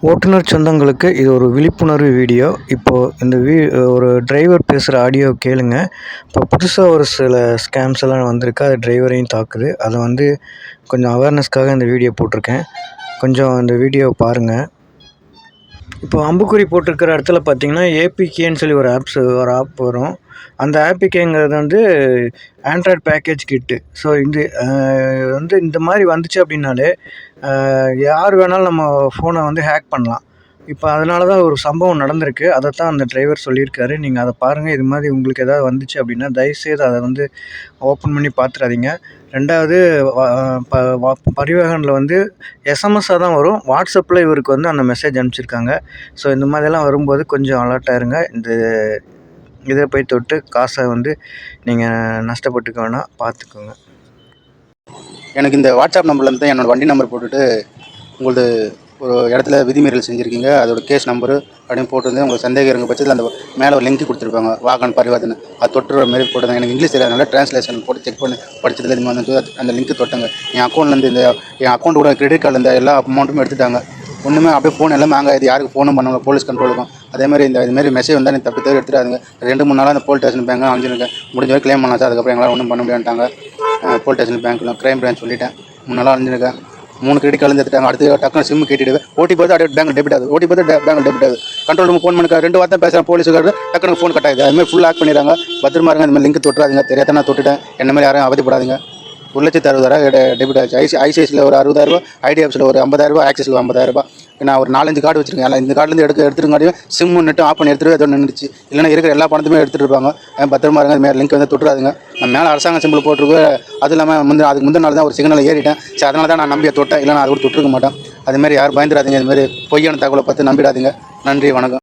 ஓட்டுநர் சொந்தங்களுக்கு இது ஒரு விழிப்புணர்வு வீடியோ. இப்போது இந்த ஒரு டிரைவர் பேசுகிற ஆடியோ கேளுங்க. இப்போ புதுசாக ஒரு சில ஸ்கேம்ஸ் எல்லாம் வந்திருக்கு, அது டிரைவரையும் தாக்குது. அதை கொஞ்சம் அவேர்னஸ்க்காக இந்த வீடியோ போட்டிருக்கேன். கொஞ்சம் இந்த வீடியோவை பாருங்கள். இப்போ அம்புக்குறி போட்டிருக்கிற இடத்துல பார்த்தீங்கன்னா ஏபிகேன்னு சொல்லி ஒரு ஆப் வரும். அந்த ஆப்பிகேங்கிறது ஆண்ட்ராய்டு பேக்கேஜ் கிட்டு. ஸோ இந்த மாதிரி வந்துச்சு அப்படின்னாலே யார் வேணாலும் நம்ம ஃபோனை ஹேக் பண்ணலாம். இப்போ அதனால தான் ஒரு சம்பவம் நடந்திருக்கு. அதை தான் அந்த டிரைவர் சொல்லியிருக்காரு. நீங்கள் அதை பாருங்கள். இது மாதிரி உங்களுக்கு எதாவது வந்துச்சு அப்படின்னா தயவுசெய்து அதை ஓப்பன் பண்ணி பார்த்துறாதீங்க. 2வது பரிவாகனில் எஸ்எம்எஸ்ஸாக தான் வரும். வாட்ஸ்அப்பில் இவருக்கு அந்த மெசேஜ் அனுப்பிச்சிருக்காங்க. ஸோ இந்த மாதிரிலாம் வரும்போது கொஞ்சம் அலர்ட்டாக இருங்க. இதை போய் தொட்டு காசை நீங்கள் நஷ்டப்பட்டுக்க வேணாம், பார்த்துக்கோங்க. எனக்கு இந்த வாட்ஸ்அப் நம்பர்லேருந்து தான் என்னோடய வண்டி நம்பர் போட்டுட்டு உங்களது ஒரு இடத்துல விதிமீறல் செஞ்சுருக்கீங்க, அதோட கேஸ் நம்பரு அப்படின்னு போட்டிருந்தேன். உங்களுக்கு சந்தேகம் இருக்க பட்சத்தில் அந்த மேலே ஒரு லிங்க் கொடுத்துருப்பாங்க, வாகன் பரிவர்த்தனை, அது தொட்டுற மாரி போட்டுருந்தாங்க. எனக்கு இங்கிலீஷ் தெரியாதனால ட்ரான்ஸ்லேஷன் போட்டு செக் பண்ணி படிச்சதுல இது வந்து அந்த லிங்க் தொட்டாங்க. என் அக்கௌண்ட்லேருந்து என் அக்கௌண்ட்டோட கிரெடிட் கார்டில் இந்த எல்லா அமௌண்ட்டுமே எடுத்துட்டாங்க. ஒன்றுமே அப்படியே ஃபோன் எல்லாம் ஹேங் ஆகிடுது. யாருக்கு ஃபோனும் பண்ணாங்க, போலீஸ் கண்ட்ரோலுக்கும். அதேமாதிரி இதுமாரி மெசேஜ் வந்தால் நீ தப்பி தவிர எடுத்துடாதுங்க. 2-3 நாளாக அந்த போலீஸ் ஸ்டேஷன் பேங்க் அனுப்பிச்சிருக்கேன். முடிஞ்ச வரை கிளைம் பண்ணலாம் சார். அதுக்கப்புறம் எங்களால் ஒன்றும் பண்ண முடியாட்டாங்க. போலீஸ் ஸ்டேஷன் பேங்க்கில் கிரைம் பிரான்ச் சொல்லிட்டேன். 3 நாளாக அனுப்பிச்சிருக்கேன். 3 கிரெடிட் கார்டு எடுத்துட்டாங்க. அடுத்து டக்குனு சிம் கேட்டுடுவேன். ஓடிபி பார்த்து அப்படியே பேங்க் டெபிட் ஆகுது. ஓடிபி பார்த்து பேங்க் டெபிட் ஆகுது. கண்ட்ரோல் ரூம் ஃபோன் பண்ணி 2 வார்த்தை பேசுகிறேன் போலீஸுக்காரர், டக்குனு ஃபோன் கட் ஆகுது. அதுமாதிரி ஃபுல் ஹேக் பண்ணிடுறாங்க. பத்திரமா இருங்க. இந்த மாதிரி லிங்க் தொட்டுறாதீங்க. தெரியாத நான் தொட்டுட்டேன். என்ன மாதிரி யாரும் அவதிப்படாதீங்க. 1,60,000 டெபிட் ஆச்சு. ஐசிஐசியில் ஒரு 60,000, ஐடிஎஃப்சியில் ஒரு 50,000, ஆக்சிஸில் 50,000. நான் ஒரு 4-5 கார்டு வச்சுருக்கேன். இந்த கார்டுலேருந்து எடுத்துருங்காட்டியும் சிம் நெட்டும் ஆஃப் பண்ணி எடுத்துகிட்டு அதோட நின்றுச்சு. இல்லைனா இருக்கிற எல்லா பணத்தையுமே எடுத்துகிட்டு இருப்பாங்க. பத்திரமா இருங்க. இதுமாதிரி லிங்க் தொட்டுறாதுங்க. நான் மேலே அரசாங்க சிம்பிள் போட்டிருக்கு. அது இல்லாமல் அதுக்கு முந்தின நாள் தான் ஒரு சிக்னல் ஏறிட்டேன். சரி, அதனால தான் நான் நம்பியை தொட்டேன். இல்லைனா அது கூட தொட்டிருக்க மாட்டேன். அதுமாதிரி யாரும் பயந்துடாதீங்க. இதுமாதிரி பொய்யான தகவலை பார்த்து நம்பிடாதீங்க. நன்றி, வணக்கம்.